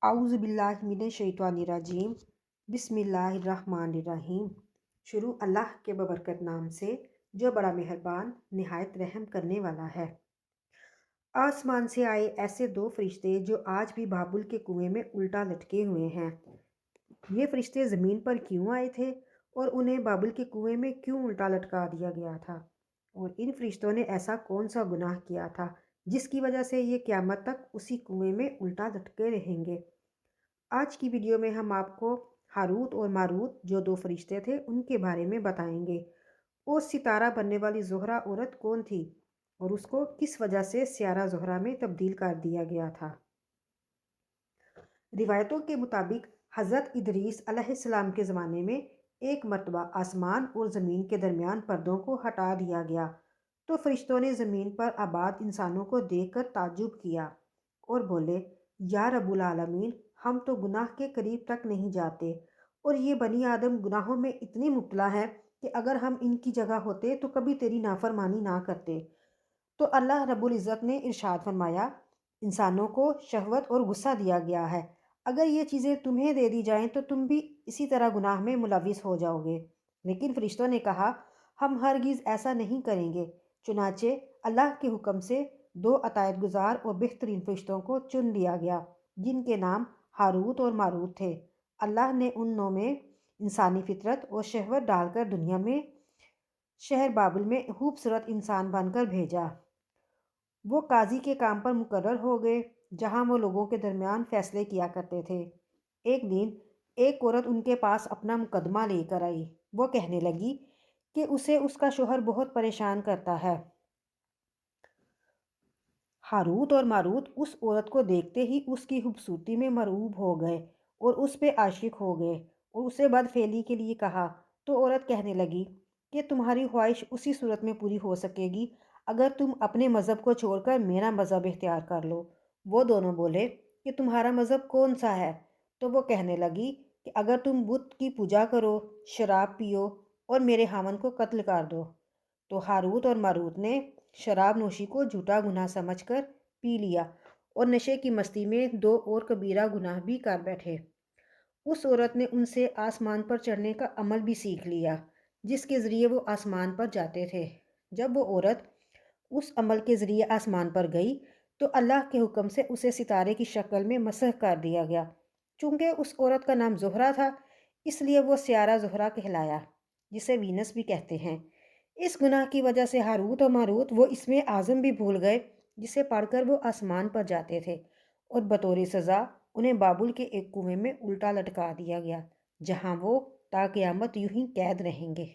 اعوذ باللہ من الشیطان الرجیم بسم اللہ الرحمن الرحیم۔ شروع اللہ کے ببرکت نام سے جو بڑا مہربان نہایت رحم کرنے والا ہے۔ آسمان سے آئے ایسے دو فرشتے جو آج بھی بابل کے کنویں میں الٹا لٹکے ہوئے ہیں۔ یہ فرشتے زمین پر کیوں آئے تھے اور انہیں بابل کے کنویں میں کیوں الٹا لٹکا دیا گیا تھا، اور ان فرشتوں نے ایسا کون سا گناہ کیا تھا جس کی وجہ سے یہ قیامت تک اسی کنویں میں الٹا لٹکے رہیں گے۔ آج کی ویڈیو میں ہم آپ کو ہاروت اور ماروت جو دو فرشتے تھے ان کے بارے میں بتائیں گے۔ اور ستارہ بننے والی زہرہ عورت کون تھی اور اس کو کس وجہ سے سیارہ زہرہ میں تبدیل کر دیا گیا تھا۔ روایتوں کے مطابق حضرت ادریس علیہ السلام کے زمانے میں ایک مرتبہ آسمان اور زمین کے درمیان پردوں کو ہٹا دیا گیا تو فرشتوں نے زمین پر آباد انسانوں کو دیکھ کر تعجب کیا اور بولے، یا رب العالمین، ہم تو گناہ کے قریب تک نہیں جاتے اور یہ بنی آدم گناہوں میں اتنے مبتلا ہے کہ اگر ہم ان کی جگہ ہوتے تو کبھی تیری نافرمانی نہ کرتے۔ تو اللہ رب العزت نے ارشاد فرمایا، انسانوں کو شہوت اور غصہ دیا گیا ہے، اگر یہ چیزیں تمہیں دے دی جائیں تو تم بھی اسی طرح گناہ میں ملوث ہو جاؤ گے۔ لیکن فرشتوں نے کہا، ہم ہرگز ایسا نہیں کریں گے۔ چنانچہ اللہ کے حکم سے دو عطایت گزار اور بہترین فرشتوں کو چن لیا گیا جن کے نام ہاروت اور ماروت تھے۔ اللہ نے ان دونوں میں انسانی فطرت اور شہوت ڈال کر دنیا میں شہر بابل میں خوبصورت انسان بن کر بھیجا۔ وہ قاضی کے کام پر مقرر ہو گئے جہاں وہ لوگوں کے درمیان فیصلے کیا کرتے تھے۔ ایک دن ایک عورت ان کے پاس اپنا مقدمہ لے کر آئی۔ وہ کہنے لگی کہ اسے اس کا شوہر بہت پریشان کرتا ہے۔ ہاروت اور ماروت اس عورت کو دیکھتے ہی اس کی خوبصورتی میں مرعوب ہو گئے اور اس پہ عاشق ہو گئے اور اسے بدفعلی کے لیے کہا۔ تو عورت کہنے لگی کہ تمہاری خواہش اسی صورت میں پوری ہو سکے گی اگر تم اپنے مذہب کو چھوڑ کر میرا مذہب اختیار کر لو۔ وہ دونوں بولے کہ تمہارا مذہب کون سا ہے؟ تو وہ کہنے لگی کہ اگر تم بت کی پوجا کرو، شراب پیو اور میرے خاوند کو قتل کر دو۔ تو ہاروت اور ماروت نے شراب نوشی کو جھوٹا گناہ سمجھ کر پی لیا اور نشے کی مستی میں دو اور کبیرہ گناہ بھی کر بیٹھے۔ اس عورت نے ان سے آسمان پر چڑھنے کا عمل بھی سیکھ لیا جس کے ذریعے وہ آسمان پر جاتے تھے۔ جب وہ عورت اس عمل کے ذریعے آسمان پر گئی تو اللہ کے حکم سے اسے ستارے کی شکل میں مسح کر دیا گیا۔ چونکہ اس عورت کا نام زہرہ تھا اس لیے وہ سیارہ زہرہ کہلایا، جسے وینس بھی کہتے ہیں۔ اس گناہ کی وجہ سے ہاروت اور ماروت وہ اسم اعظم بھی بھول گئے جسے پڑھ کر وہ آسمان پر جاتے تھے، اور بطور سزا انہیں بابل کے ایک کنویں میں الٹا لٹکا دیا گیا جہاں وہ تا قیامت یوں ہی قید رہیں گے۔